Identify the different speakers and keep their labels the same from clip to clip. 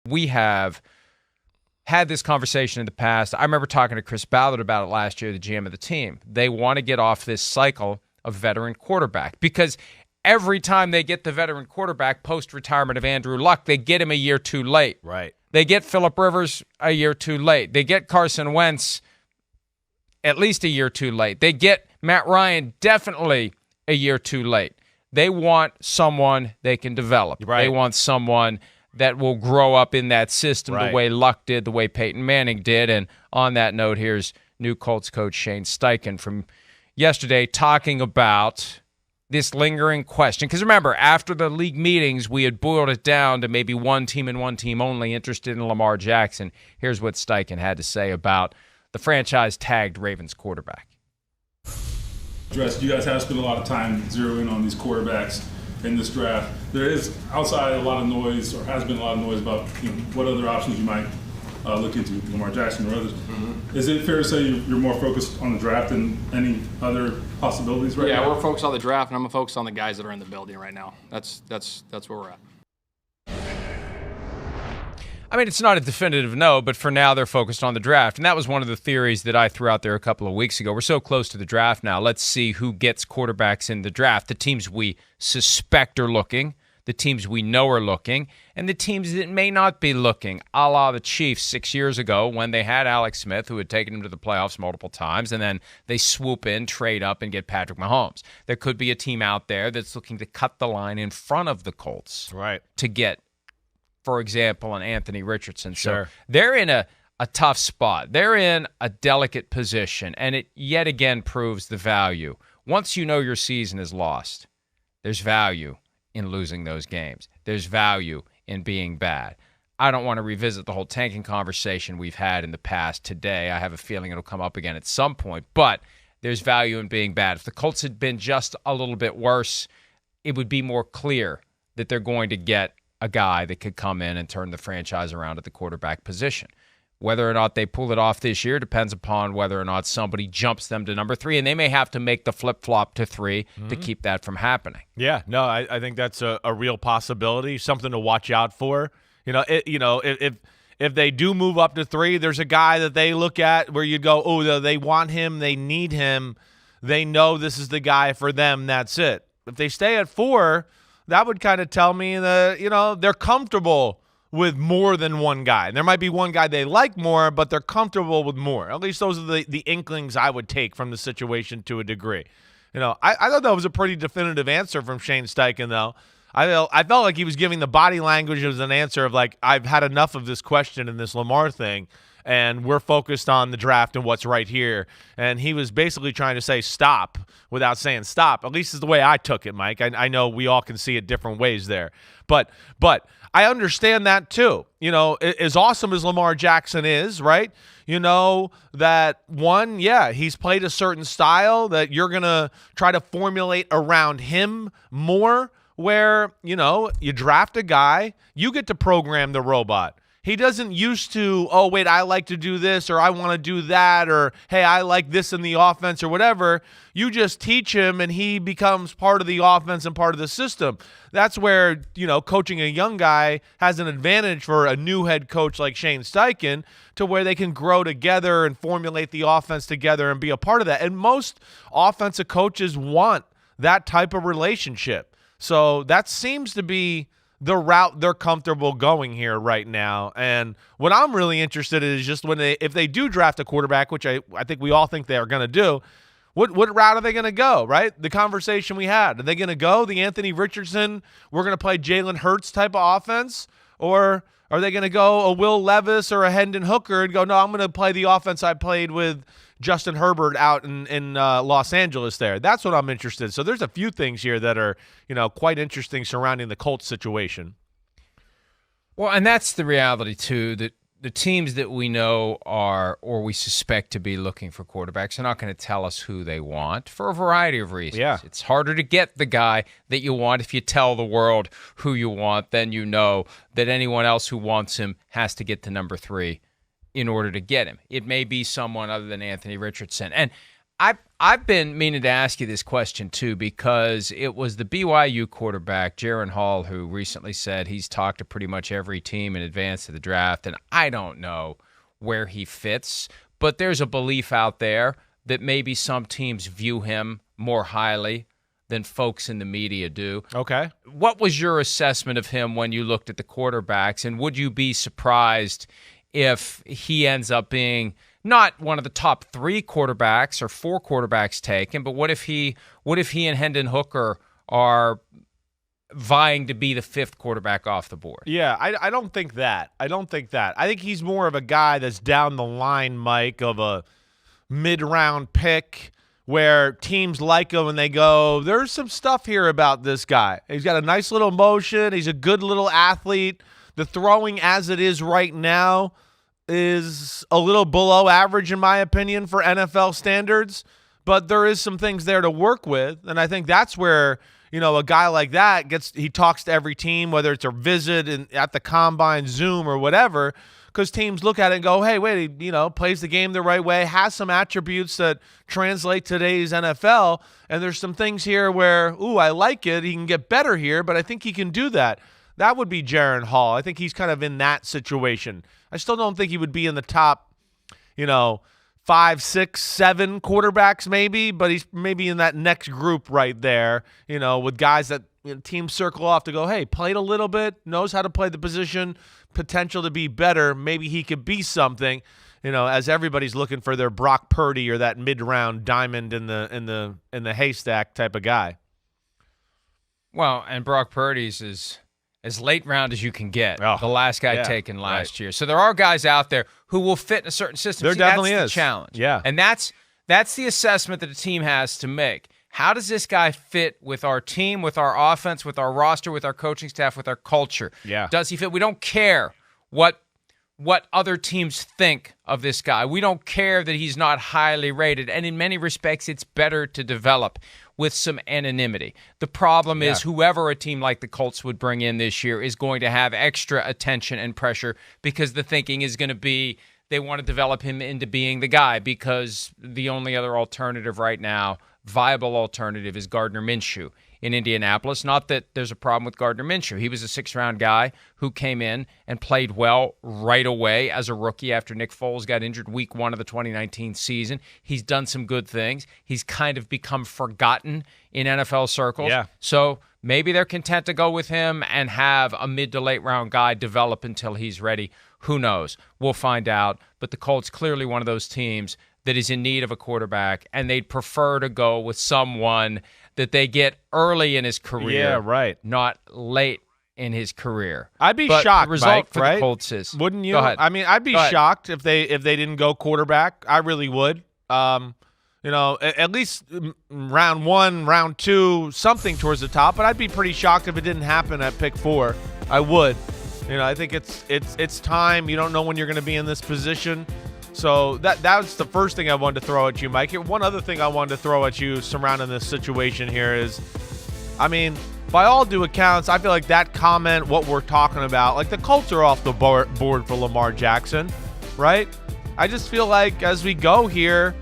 Speaker 1: We have had this conversation in the past. I remember talking to Chris Ballard about it last year, the GM of the team. They want to get off this cycle of veteran quarterback because every time they get the veteran quarterback post-retirement of Andrew Luck, they get him a year too late.
Speaker 2: Right.
Speaker 1: They get Phillip Rivers a year too late. They get Carson Wentz at least a year too late. They get Matt Ryan definitely a year too late. They want someone they can develop.
Speaker 2: Right.
Speaker 1: They want someone that will grow up in that system the way Luck did, the way Peyton Manning did. And on that note, here's new Colts coach Shane Steichen from yesterday talking about this lingering question. Because remember, after the league meetings, we had boiled it down to maybe one team and one team only interested in Lamar Jackson. Here's what Steichen had to say about the franchise-tagged Ravens quarterback.
Speaker 3: You guys have spent a lot of time zeroing on these quarterbacks in this draft. There is outside a lot of noise, or has been a lot of noise about what other options you might look into, Lamar Jackson or others. Mm-hmm. Is it fair to say you're more focused on the draft than any other possibilities right now?
Speaker 4: Yeah, we're focused on the draft, and I'm focused on the guys that are in the building right now. That's where we're at.
Speaker 1: I mean, it's not a definitive no, but for now they're focused on the draft. And that was one of the theories that I threw out there a couple of weeks ago. We're so close to the draft now. Let's see who gets quarterbacks in the draft. The teams we suspect are looking, the teams we know are looking, and the teams that may not be looking, a la the Chiefs 6 years ago when they had Alex Smith, who had taken them to the playoffs multiple times, and then they swoop in, trade up, and get Patrick Mahomes. There could be a team out there that's looking to cut the line in front of the Colts to get, for example, an Anthony Richardson.
Speaker 2: Sure.
Speaker 1: So they're in a tough spot. They're in a delicate position, and it yet again proves the value. Once you know your season is lost, there's value in losing those games. There's value in being bad. I don't want to revisit the whole tanking conversation we've had in the past today. I have a feeling it'll come up again at some point, but there's value in being bad. If the Colts had been just a little bit worse, it would be more clear that they're going to get a guy that could come in and turn the franchise around at the quarterback position. Whether or not they pull it off this year depends upon whether or not somebody jumps them to number 3, and they may have to make the flip-flop to 3 to keep that from happening.
Speaker 2: Yeah, no, I think that's a real possibility, something to watch out for. If they do move up to 3, there's a guy that they look at where you go, oh, they want him, they need him, they know this is the guy for them, that's it. If they stay at 4, that would kind of tell me that, they're comfortable with more than one guy. And there might be one guy they like more, but they're comfortable with more. At least those are the inklings I would take from the situation to a degree. I thought that was a pretty definitive answer from Shane Steichen, though. I felt like he was giving the body language as an answer of like, I've had enough of this question and this Lamar thing, and we're focused on the draft and what's right here. And he was basically trying to say stop without saying stop. At least is the way I took it, Mike. I know we all can see it different ways there. But I understand that too. As awesome as Lamar Jackson is, right? That one, he's played a certain style that you're going to try to formulate around him more, where, you draft a guy, you get to program the robot. He doesn't used to, oh, wait, I like to do this, or I want to do that, or, hey, I like this in the offense, or whatever. You just teach him, and he becomes part of the offense and part of the system. That's where, coaching a young guy has an advantage for a new head coach like Shane Steichen, to where they can grow together and formulate the offense together and be a part of that. And most offensive coaches want that type of relationship. So that seems to be the route they're comfortable going here right now. And what I'm really interested in is just if they do draft a quarterback, which I think we all think they're going to do, what route are they going to go, right? The conversation we had. Are they going to go the Anthony Richardson, we're going to play Jalen Hurts type of offense? Or are they going to go a Will Levis or a Hendon Hooker and go, no, I'm going to play the offense I played with Justin Herbert out in Los Angeles there? That's what I'm interested in. So there's a few things here that are, quite interesting surrounding the Colts situation.
Speaker 1: Well, and that's the reality, too, that the teams that we know are, or we suspect to be looking for quarterbacks, are not going to tell us who they want for a variety of reasons.
Speaker 2: Yeah.
Speaker 1: It's harder to get the guy that you want if you tell the world who you want. Then you know that anyone else who wants him has to get to number 3 in order to get him. It may be someone other than Anthony Richardson. And I've been meaning to ask you this question too, because it was the BYU quarterback, Jaren Hall, who recently said he's talked to pretty much every team in advance of the draft, and I don't know where he fits, but there's a belief out there that maybe some teams view him more highly than folks in the media do.
Speaker 2: Okay.
Speaker 1: What was your assessment of him when you looked at the quarterbacks, and would you be surprised if he ends up being not one of the top 3 quarterbacks or 4 quarterbacks taken, but what if he and Hendon Hooker are vying to be the 5th quarterback off the board?
Speaker 2: Yeah, I don't think that. I think he's more of a guy that's down the line, Mike, of a mid-round pick where teams like him and they go, there's some stuff here about this guy. He's got a nice little motion. He's a good little athlete. The throwing as it is right now is a little below average, in my opinion, for NFL standards, but there is some things there to work with, and I think that's where, a guy like that he talks to every team, whether it's a visit at the combine, Zoom, or whatever, because teams look at it and go, hey, wait, plays the game the right way, has some attributes that translate to today's NFL, and there's some things here where, I like it, he can get better here, but I think he can do that. That would be Jaren Hall. I think he's kind of in that situation. I still don't think he would be in the top, 5, 6, 7 quarterbacks maybe, but he's maybe in that next group right there, with guys that teams circle off to go, hey, played a little bit, knows how to play the position, potential to be better. Maybe he could be something, as everybody's looking for their Brock Purdy or that mid-round diamond in the haystack type of guy.
Speaker 1: Well, and Brock Purdy's is as late round as you can get.
Speaker 2: Oh,
Speaker 1: the last guy taken last year. So there are guys out there who will fit in a certain system.
Speaker 2: There definitely
Speaker 1: that's
Speaker 2: is.
Speaker 1: The challenge.
Speaker 2: Yeah.
Speaker 1: And that's the assessment that a team has to make. How does this guy fit with our team, with our offense, with our roster, with our coaching staff, with our culture?
Speaker 2: Yeah.
Speaker 1: Does he fit? We don't care what other teams think of this guy. We don't care that he's not highly rated. And in many respects, it's better to develop with some anonymity. The problem is whoever a team like the Colts would bring in this year is going to have extra attention and pressure, because the thinking is going to be they want to develop him into being the guy, because the only other alternative right now, viable alternative, is Gardner Minshew in Indianapolis. Not that there's a problem with Gardner Minshew. He was a 6th-round guy who came in and played well right away as a rookie after Nick Foles got injured week 1 of the 2019 season. He's done some good things. He's kind of become forgotten in NFL circles.
Speaker 2: Yeah.
Speaker 1: So maybe they're content to go with him and have a mid to late round guy develop until he's ready. Who knows? We'll find out. But the Colts clearly one of those teams that is in need of a quarterback, and they'd prefer to go with someone that they get early in his career, not late in his career.
Speaker 2: I'd be
Speaker 1: but
Speaker 2: shocked,
Speaker 1: the result
Speaker 2: Mike,
Speaker 1: for
Speaker 2: right?
Speaker 1: the Colts is,
Speaker 2: wouldn't you?
Speaker 1: Go ahead.
Speaker 2: I mean, I'd be shocked if they didn't go quarterback. I really would. At least round 1, round 2, something towards the top. But I'd be pretty shocked if it didn't happen at pick 4. I would. I think it's time. You don't know when you're going to be in this position. So that was the first thing I wanted to throw at you, Mike. One other thing I wanted to throw at you surrounding this situation here is, by all due accounts, I feel like that comment, what we're talking about, like the Colts are off the board for Lamar Jackson, right? I just feel like as we go here,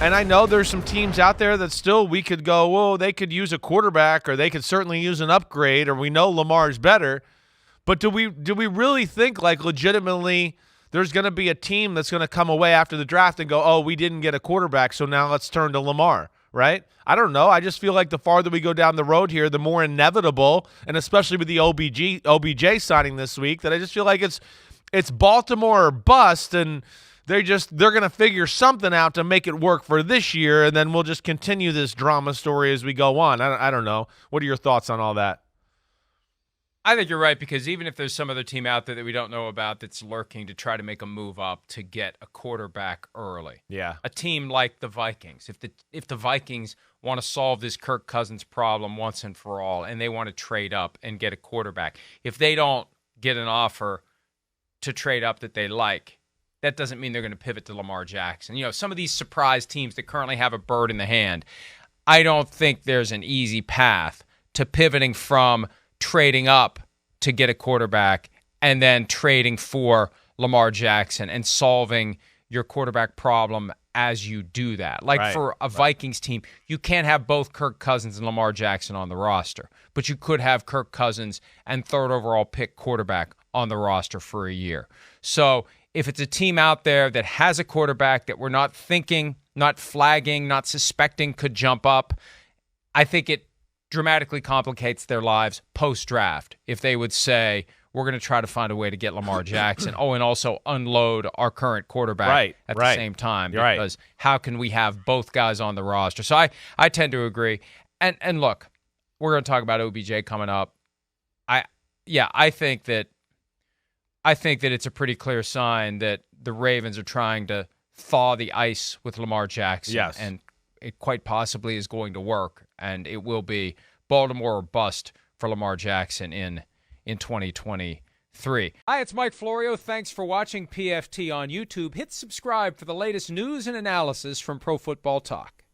Speaker 2: and I know there's some teams out there that still we could go, whoa, they could use a quarterback, or they could certainly use an upgrade, or we know Lamar's better. But do we really think like legitimately there's going to be a team that's going to come away after the draft and go, oh, we didn't get a quarterback, so now let's turn to Lamar, right? I don't know. I just feel like the farther we go down the road here, the more inevitable, and especially with the OBJ signing this week, that I just feel like it's Baltimore or bust, and they're going to figure something out to make it work for this year, and then we'll just continue this drama story as we go on. I don't know. What are your thoughts on all that?
Speaker 1: I think you're right, because even if there's some other team out there that we don't know about that's lurking to try to make a move up to get a quarterback early.
Speaker 2: Yeah.
Speaker 1: A team like the Vikings, if the Vikings want to solve this Kirk Cousins problem once and for all, and they want to trade up and get a quarterback, if they don't get an offer to trade up that they like, that doesn't mean they're going to pivot to Lamar Jackson. Some of these surprise teams that currently have a bird in the hand, I don't think there's an easy path to pivoting from trading up to get a quarterback and then trading for Lamar Jackson and solving your quarterback problem as you do that. Like
Speaker 2: Right,
Speaker 1: for a Vikings team, you can't have both Kirk Cousins and Lamar Jackson on the roster, but you could have Kirk Cousins and third overall pick quarterback on the roster for a year. So if it's a team out there that has a quarterback that we're not thinking, not flagging, not suspecting could jump up, I think it dramatically complicates their lives post-draft if they would say, we're going to try to find a way to get Lamar Jackson. And also unload our current quarterback at the same time. Because how can we have both guys on the roster? So I tend to agree. And look, we're going to talk about OBJ coming up. I think that it's a pretty clear sign that the Ravens are trying to thaw the ice with Lamar Jackson.
Speaker 2: Yes.
Speaker 1: And it quite possibly is going to work. And it will be Baltimore or bust for Lamar Jackson in 2023. Hi, it's Mike Florio. Thanks for watching PFT on YouTube. Hit subscribe for the latest news and analysis from Pro Football Talk.